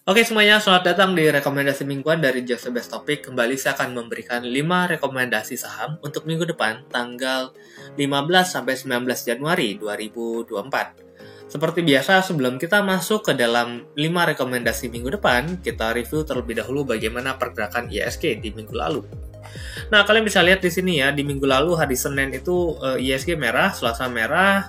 Oke semuanya, selamat datang di rekomendasi mingguan dari Just the Best Topic. Kembali saya akan memberikan 5 rekomendasi saham untuk minggu depan, tanggal 15-19 Januari 2024. Seperti biasa, sebelum kita masuk ke dalam 5 rekomendasi minggu depan, kita review terlebih dahulu bagaimana pergerakan IHSG di minggu lalu. Nah, kalian bisa lihat di sini ya, di minggu lalu hari Senin itu IHSG merah, Selasa merah,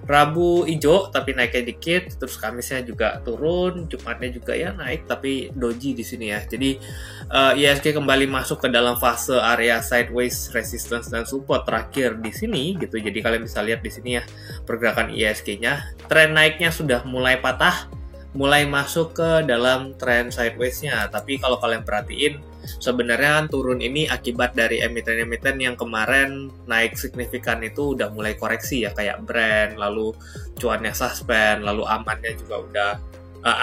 Rabu hijau tapi naiknya dikit, terus Kamisnya juga turun, Jumatnya juga ya naik tapi doji di sini ya. Jadi IHSG kembali masuk ke dalam fase area sideways resistance dan support terakhir di sini gitu. Jadi kalian bisa lihat di sini ya pergerakan IHSG-nya, tren naiknya sudah mulai patah, mulai masuk ke dalam tren sideways-nya. Tapi kalau kalian perhatiin, sebenarnya kan turun ini akibat dari emiten-emiten yang kemarin naik signifikan itu udah mulai koreksi ya, kayak brand, lalu cuannya suspend, lalu amannya juga udah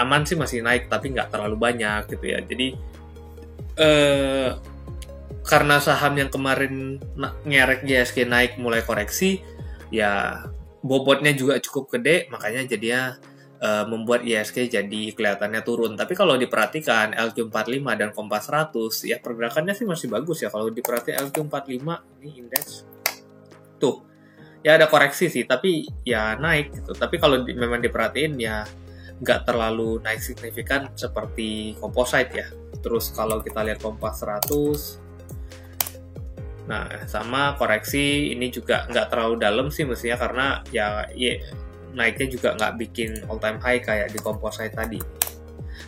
aman sih masih naik tapi nggak terlalu banyak gitu ya. Jadi karena saham yang kemarin ngerek IHSG naik mulai koreksi ya, bobotnya juga cukup gede, makanya jadinya membuat IHSG jadi kelihatannya turun. Tapi kalau diperhatikan LQ45 dan Kompas 100 ya pergerakannya sih masih bagus ya. Kalau diperhatikan LQ45 ini indeks tuh ya ada koreksi sih, tapi ya naik gitu. Tapi kalau memang diperhatiin ya nggak terlalu naik signifikan seperti Composite ya. Terus kalau kita lihat Kompas 100, nah sama koreksi ini juga nggak terlalu dalam sih mestinya, karena ya naiknya juga nggak bikin all time high kayak di Composite tadi.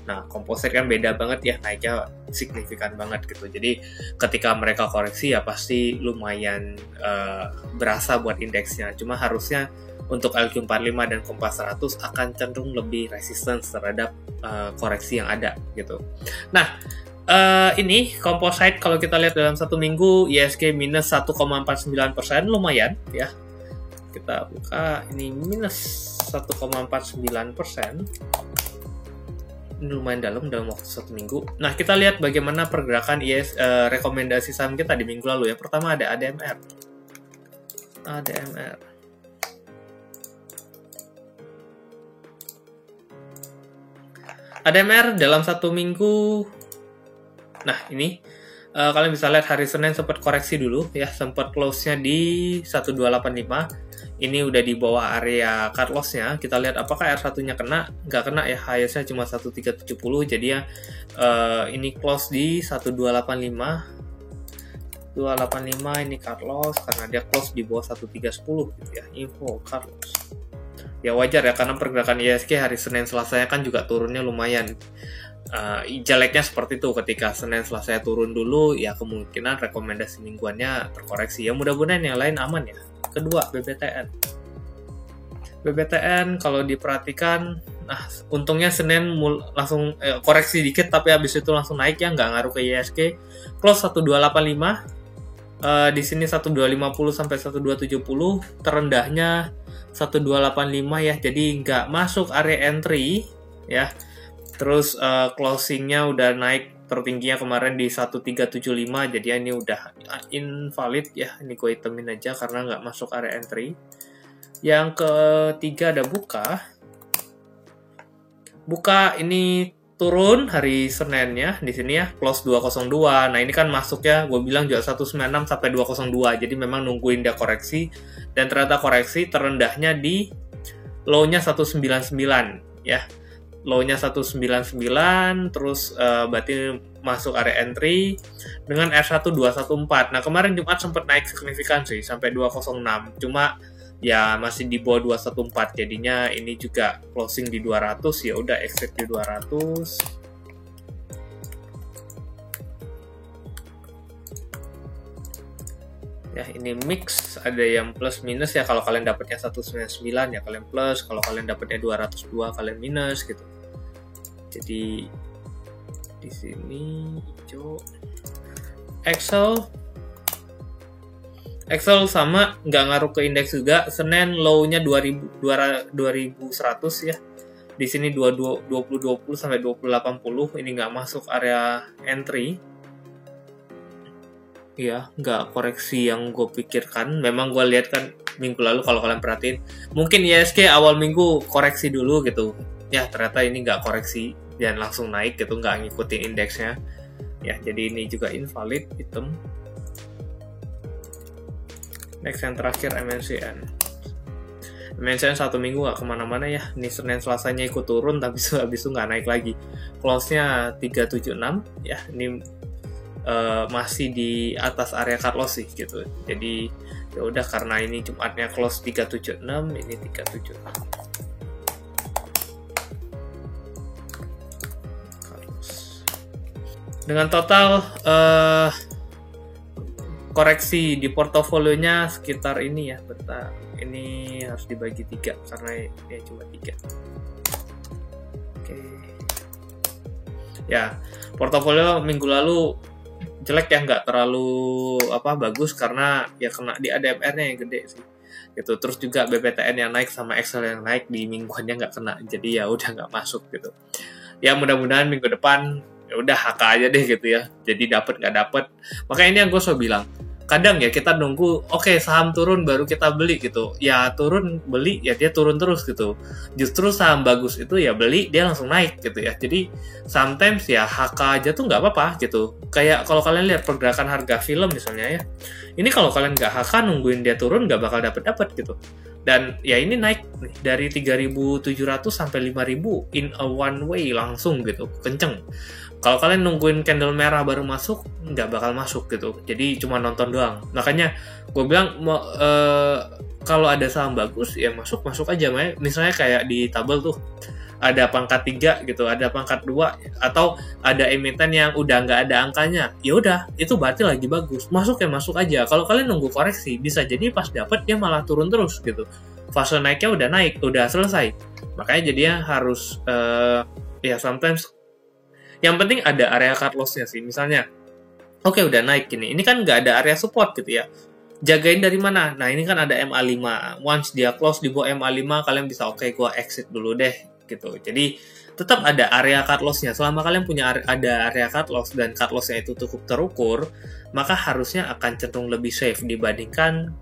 Nah, Composite kan beda banget ya, naiknya signifikan banget gitu. Jadi ketika mereka koreksi ya pasti lumayan berasa buat indeksnya. Cuma harusnya untuk LQ45 dan Kompas 100 akan cenderung lebih resistance terhadap koreksi yang ada gitu. Nah, ini Composite kalau kita lihat dalam satu minggu IHSG minus 1,49%, lumayan ya. Kita buka ini minus 1,49%, ini lumayan dalam waktu satu minggu. Nah, kita lihat bagaimana pergerakan rekomendasi saham kita di minggu lalu ya. Pertama ada ADMR. ADMR dalam satu minggu, nah ini kalian bisa lihat hari Senin sempat koreksi dulu ya, sempat close-nya di 1285. Ini udah di bawah area cut loss-nya. Kita lihat apakah R1-nya kena. Nggak kena ya, highest-nya cuma 1370. Jadi ya ini close di 1285. 285 ini cut loss karena dia close di bawah 1310 gitu ya. Info cut loss. Ya wajar ya, karena pergerakan IHSG hari Senin Selasanya kan juga turunnya lumayan. Jeleknya seperti itu, ketika Senin Selasa turun dulu ya kemungkinan rekomendasi mingguannya terkoreksi ya. Mudah-mudahan yang lain aman ya. Kedua BBTN kalau diperhatikan, nah untungnya Senin langsung koreksi dikit tapi habis itu langsung naik ya, nggak ngaruh ke IHSG. Close 1285, di sini 1250 sampai 1270, terendahnya 1285 ya, jadi nggak masuk area entry ya. Terus closingnya udah naik, tertingginya kemarin di 1375, jadi ini udah invalid ya. Ini gue hitemin aja karena nggak masuk area entry. Yang ketiga ada Buka ini turun hari Senin ya, di sini ya close 202. Nah ini kan masuknya gue bilang juga 196 sampai 202, jadi memang nungguin dia koreksi, dan ternyata koreksi terendahnya di low-nya 199 ya. Low-nya 199, terus berarti masuk area entry dengan R1214. Nah, kemarin Jumat sempat naik signifikan sih sampai 206. Cuma ya masih di bawah 214. Jadinya ini juga closing di 200, ya udah exit di 200. Ya, ini mix, ada yang plus minus ya. Kalau kalian dapatnya 199 ya kalian plus, kalau kalian dapatnya 202 kalian minus gitu. Jadi di sini hijau. Excel sama, nggak ngaruh ke indeks juga. Senin low-nya 2100 ya. Di sini 2020 sampai 2080, ini nggak masuk area entry. ya, nggak koreksi yang gue pikirkan. Memang gue lihat kan minggu lalu kalau kalian perhatiin, mungkin ISG awal minggu koreksi dulu gitu. Ya ternyata ini nggak koreksi dan langsung naik gitu, nggak ngikutin indeksnya. Ya jadi ini juga invalid item. Next yang terakhir MNCN. MNCN 1 minggu nggak kemana-mana ya. Ini Senin Selasanya ikut turun tapi habis itu nggak naik lagi. Close-nya 376 ya. Ini masih di atas area cut loss sih gitu. Jadi ya udah, karena ini Jumatnya close 376, ini 376. Dengan total koreksi di portofolionya sekitar ini ya, bentar. Ini harus dibagi 3 karena ya cuma 3. Oke. Ya, portofolio minggu lalu jelek ya, nggak terlalu bagus karena ya kena di ADMR-nya yang gede sih gitu. Terus juga BPTN yang naik sama Excel yang naik di mingguannya nggak kena, jadi ya udah nggak masuk gitu. Ya mudah-mudahan minggu depan ya udah HK aja deh gitu ya, jadi dapet nggak dapet. Makanya ini yang gue selalu bilang, kadang ya kita nunggu saham turun baru kita beli gitu. Ya turun beli ya dia turun terus gitu. Justru saham bagus itu ya beli dia langsung naik gitu ya. Jadi sometimes ya HK aja tuh nggak apa-apa gitu. Kayak kalau kalian lihat pergerakan harga film misalnya ya, ini kalau kalian nggak HK nungguin dia turun nggak bakal dapet gitu. Dan ya ini naik nih, dari 3.700 sampai 5.000 in a one way langsung gitu, kenceng. Kalau kalian nungguin candle merah baru masuk, nggak bakal masuk gitu. Jadi cuma nonton doang. Makanya gue bilang kalau ada saham bagus ya masuk aja. Misalnya kayak di tabel tuh ada pangkat 3 gitu, ada pangkat 2, atau ada emiten yang udah nggak ada angkanya. Ya udah, itu berarti lagi bagus. Masuk ya masuk aja. Kalau kalian nunggu koreksi, bisa jadi pas dapet dia malah turun terus gitu. Fase naiknya udah naik, udah selesai. Makanya jadinya harus ya sometimes yang penting ada area cut loss-nya sih. Misalnya, oke udah naik gini. Ini kan nggak ada area support gitu ya. Jagain dari mana? Nah ini kan ada MA5. Once dia close di bawah MA5, kalian bisa gua exit dulu deh gitu. Jadi tetap ada area cut loss-nya. Selama kalian punya ada area cut loss dan cut loss-nya itu cukup terukur, maka harusnya akan cenderung lebih safe dibandingkan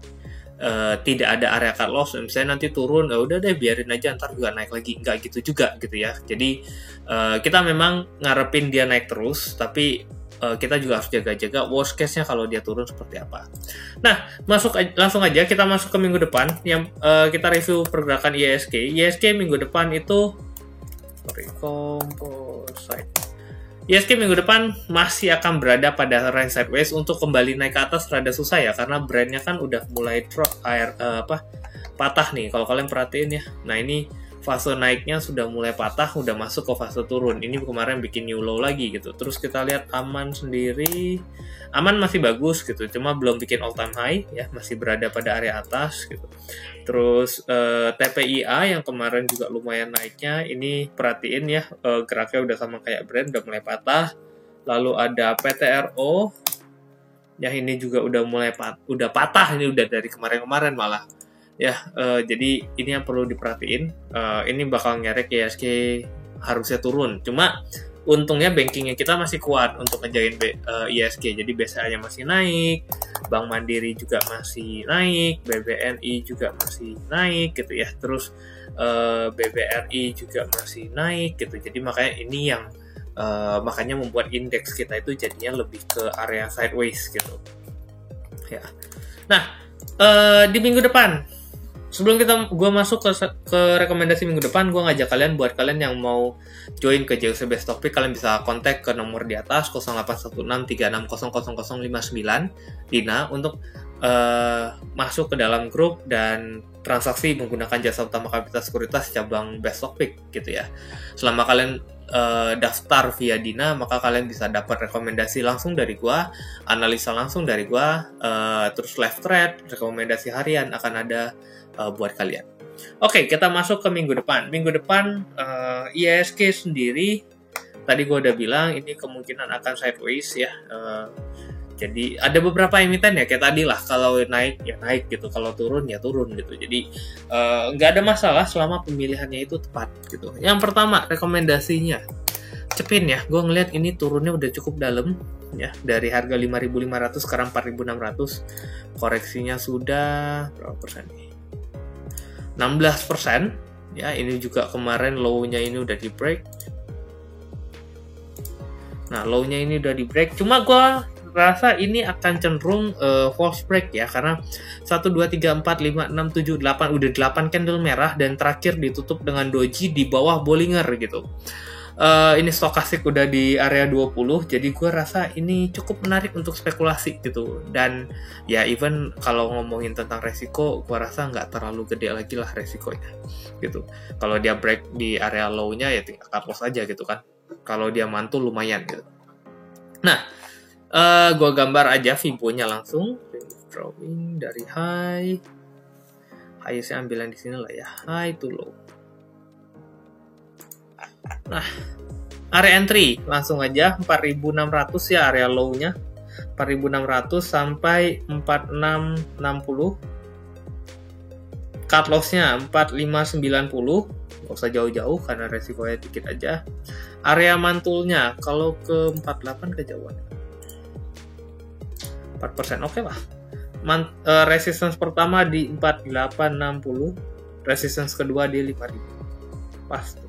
tidak ada area cut loss. Misalnya nanti turun, udah deh biarin aja ntar juga naik lagi. Nggak gitu juga gitu ya. Jadi kita memang ngarepin dia naik terus, tapi kita juga harus jaga-jaga worst case-nya kalau dia turun seperti apa. Nah, langsung aja kita masuk ke minggu depan yang kita review pergerakan ISG. ISG minggu depan itu composite. ISG minggu depan masih akan berada pada range sideways. Untuk kembali naik ke atas rada susah ya, karena brandnya kan udah mulai patah nih kalau kalian perhatiin ya. Nah ini fase naiknya sudah mulai patah, udah masuk ke fase turun. Ini kemarin bikin new low lagi gitu. Terus kita lihat Aman sendiri, Aman masih bagus gitu, cuma belum bikin all time high ya, masih berada pada area atas gitu. Terus TPIA yang kemarin juga lumayan naiknya, ini perhatiin ya, geraknya udah sama kayak brand, udah mulai patah. Lalu ada PTRO, ya ini juga udah mulai udah patah, ini udah dari kemarin-kemarin malah. Ya, jadi ini yang perlu diperhatiin. Ini bakal ngerek ISG harusnya turun. Cuma untungnya bankingnya kita masih kuat untuk ngejagain ISG. Jadi BCA-nya masih naik, Bank Mandiri juga masih naik, BBNI juga masih naik gitu ya. Terus BBRI juga masih naik gitu. Jadi makanya ini yang makanya membuat indeks kita itu jadinya lebih ke area sideways gitu. Ya. Nah, di minggu depan, sebelum gue masuk ke rekomendasi minggu depan, gue ngajak kalian, buat kalian yang mau join ke JOC Best Topic, kalian bisa kontak ke nomor di atas 081636000059 Dina untuk masuk ke dalam grup dan transaksi menggunakan jasa utama Kapital Sekuritas cabang Best Topic gitu ya. Selama kalian daftar via Dina, maka kalian bisa dapat rekomendasi langsung dari gua, analisa langsung dari gua, terus live thread, rekomendasi harian akan ada buat kalian. Oke, kita masuk ke minggu depan. Minggu depan ISG sendiri, tadi gua udah bilang ini kemungkinan akan sideways ya. Jadi ada beberapa emiten ya kayak tadi lah, kalau naik ya naik gitu, kalau turun ya turun gitu. Jadi nggak ada masalah selama pemilihannya itu tepat gitu. Yang pertama rekomendasinya Cepin ya, gue ngeliat ini turunnya udah cukup dalam ya, dari harga 5.500 sekarang 4.600. Koreksinya sudah berapa persen nih? 16%. Ya, ini juga kemarin low-nya ini udah di break. Nah, low-nya ini udah di break. Cuma gua rasa ini akan cenderung false break ya, karena 1 2 3 4 5 6 7 8 udah 8 candle merah dan terakhir ditutup dengan doji di bawah Bollinger gitu. Ini stokastik udah di area 20, jadi gue rasa ini cukup menarik untuk spekulasi gitu. Dan ya even kalau ngomongin tentang resiko, gue rasa nggak terlalu gede lagi lah resikonya gitu. Kalau dia break di area low-nya ya tinggal cut loss aja gitu kan. Kalau dia mantul lumayan gitu. Nah, gue gambar aja Fibo-nya langsung. Drawing dari high. High saya ambil yang di sini lah ya. High to low. Nah, area entry langsung aja 4.600 ya area low-nya. 4.600 sampai 4.660. Cut loss-nya 4.590. Gak usah jauh-jauh karena resikonya dikit aja. Area mantulnya kalau ke 48 kejauhan. 4% oke lah. Resistance pertama di 4860. Resistance kedua di 5000. Pas tuh.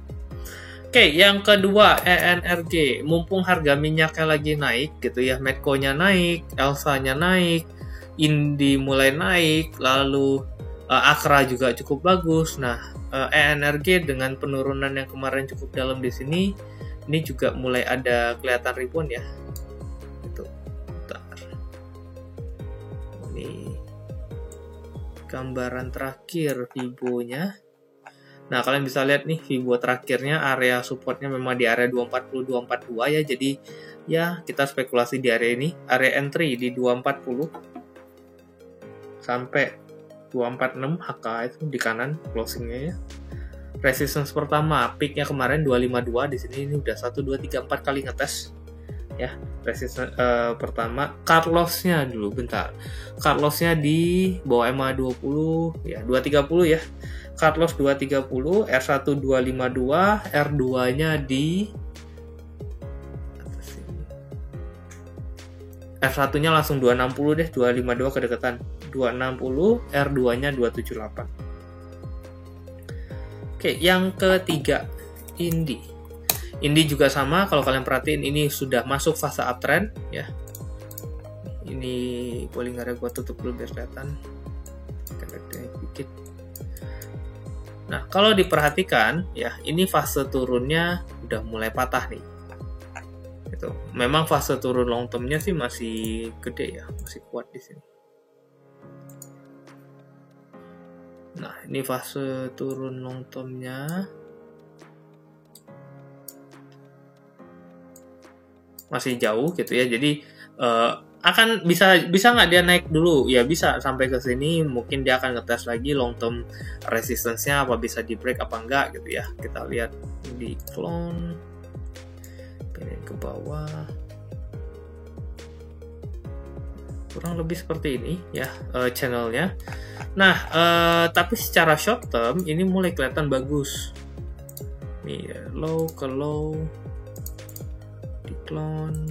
Oke, yang kedua ENRG. Mumpung harga minyaknya lagi naik gitu ya, Medco-nya naik, Elsa-nya naik, Indi mulai naik, lalu Akra juga cukup bagus. Nah, ENRG dengan penurunan yang kemarin cukup dalam di sini, ini juga mulai ada kelihatan rebound ya. Gitu. Bentar. Ini gambaran terakhir Fibo-nya. Nah, kalian bisa lihat nih Fibo terakhirnya area supportnya memang di area 240 242 ya. Jadi ya kita spekulasi di area ini, area entry di 240 sampai 246 HK itu di kanan closingnya ya. Resistance pertama peaknya kemarin 252, di sini ini udah 1 2 3 4 kali ngetes ya. Resistance pertama, cut loss-nya dulu bentar. Cut loss-nya di bawah EMA 20 ya, 230 ya. Cut loss 230, R1 252, R2-nya di R1-nya langsung 260 deh, 252 kedekatan. 260, R2-nya 278. Oke, yang ketiga, Indi. Indi juga sama, kalau kalian perhatiin ini sudah masuk fase uptrend ya. Ini Bollinger gua tutup dulu biar kelihatan. Dikit. Nah, kalau diperhatikan ya, ini fase turunnya udah mulai patah nih. Gitu. Memang fase turun long term-nya sih masih gede ya, masih kuat di sini. Nah, ini fase turun long term-nya masih jauh gitu ya. Jadi akan bisa nggak dia naik dulu? Ya bisa sampai ke sini, mungkin dia akan ngetes lagi long term resistance-nya apa bisa di break apa enggak gitu ya. Kita lihat di clone ke bawah. Kurang lebih seperti ini ya channelnya. Nah, tapi secara short term ini mulai kelihatan bagus. Nih ya, low ke low, di clone,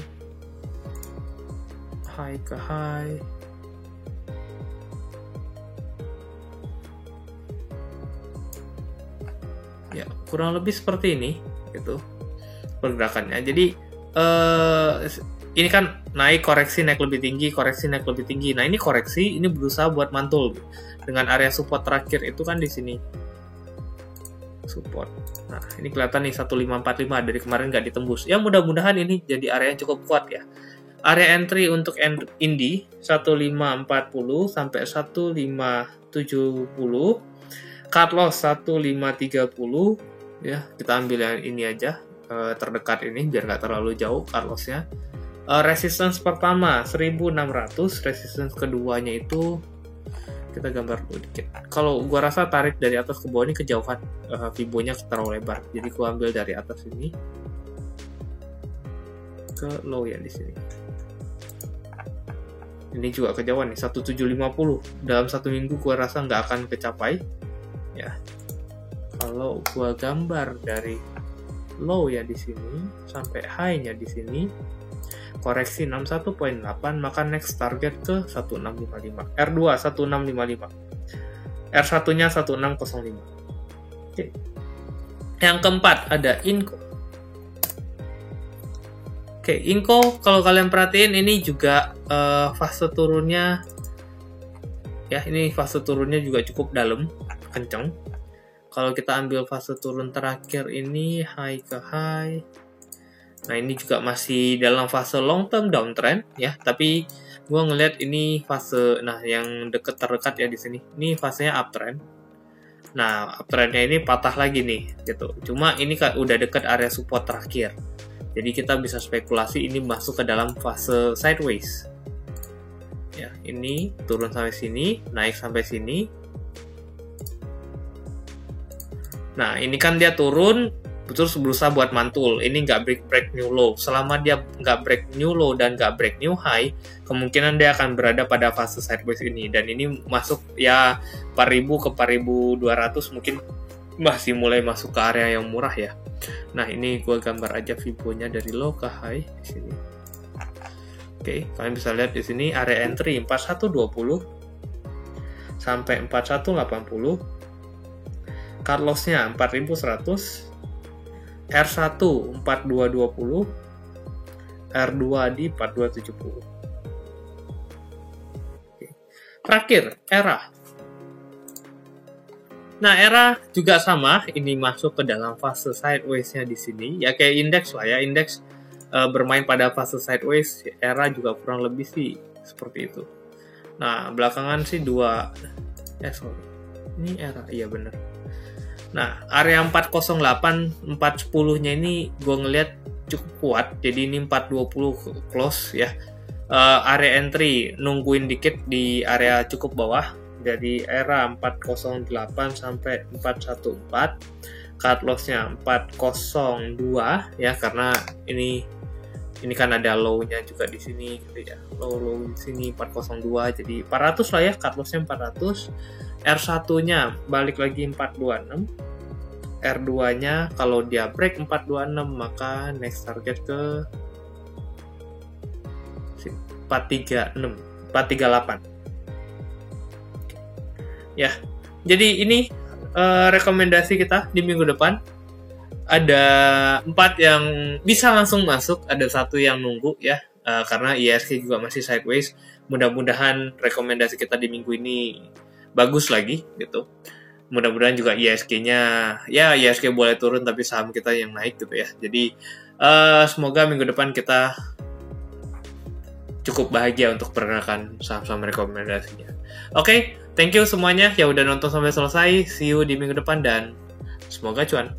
high ke high. Ya, kurang lebih seperti ini gitu pergerakannya. Jadi ini kan naik koreksi naik lebih tinggi, koreksi naik lebih tinggi. Nah, ini koreksi, ini berusaha buat mantul dengan area support terakhir itu kan di sini. Support. Nah, ini kelihatan nih 1545 dari kemarin nggak ditembus. Ya, mudah-mudahan ini jadi area yang cukup kuat ya. Area entry untuk Indi 1540 sampai 1570. Cut loss 1530 ya. Kita ambil yang ini aja terdekat ini biar nggak terlalu jauh cut loss-nya. Resistance pertama 1600, resistance keduanya itu kita gambar dulu dikit. Kalau gua rasa tarik dari atas ke bawah ini kejauhan, Fibo-nya terlalu lebar. Jadi gua ambil dari atas ini ke low ya di sini. Ini juga kejauhan nih 1750. Dalam satu minggu gua rasa nggak akan kecapai ya. Kalau gua gambar dari low ya di sini sampai high-nya di sini, koreksi 61.8, maka next target ke 1655. R2 1655. R1-nya 1605. Oke. Yang keempat ada Inco. Oke, Inco kalau kalian perhatiin ini juga fase turunnya ya, ini fase turunnya juga cukup dalam, kenceng. Kalau kita ambil fase turun terakhir ini high ke high. Nah, ini juga masih dalam fase long term downtrend ya, tapi gua ngelihat ini fase yang terdekat ya di sini. Ini fasenya uptrend. Nah, uptrendnya ini patah lagi nih gitu. Cuma ini kan udah dekat area support terakhir. Jadi kita bisa spekulasi ini masuk ke dalam fase sideways. Ya, ini turun sampai sini, naik sampai sini. Nah, ini kan dia turun, terus berusaha buat mantul. Ini nggak break new low. Selama dia nggak break new low dan nggak break new high, kemungkinan dia akan berada pada fase sideways ini. Dan ini masuk ya 4.000 ke 4.200 mungkin masih mulai masuk ke area yang murah ya. Nah, ini gue gambar aja Fibo-nya dari low ke high di sini. Oke, kalian bisa lihat di sini area entry 4120 sampai 4180. Cut loss-nya 4100. R1 4220, R2 di 4270. Oke. Terakhir, ERA. Nah, ERA juga sama, ini masuk ke dalam fase sideways-nya di sini. Ya kayak indeks lah ya, indeks bermain pada fase sideways, ERA juga kurang lebih sih seperti itu. Nah, belakangan sih ini ERA, iya bener. Nah, area 408, 410-nya ini gue ngelihat cukup kuat. Jadi ini 420 close ya. Area entry nungguin dikit di area cukup bawah. Dari era 408 sampai 414. Cut loss-nya 402 ya, karena ini kan ada low-nya juga di sini gitu ya. Low di sini 402, jadi 400 lah ya, cut loss-nya 400. R1-nya balik lagi 426. R2-nya kalau dia break 426 maka next target ke 438. Ya. Jadi ini rekomendasi kita di minggu depan. Ada 4 yang bisa langsung masuk, ada 1 yang nunggu ya, karena IHSG juga masih sideways. Mudah-mudahan rekomendasi kita di minggu ini bagus lagi gitu. Mudah-mudahan juga IHSG-nya ya, IHSG boleh turun tapi saham kita yang naik gitu ya. Jadi semoga minggu depan kita cukup bahagia untuk pergerakan saham-saham rekomendasinya. Oke, thank you semuanya yang udah nonton sampai selesai. See you di minggu depan dan semoga cuan.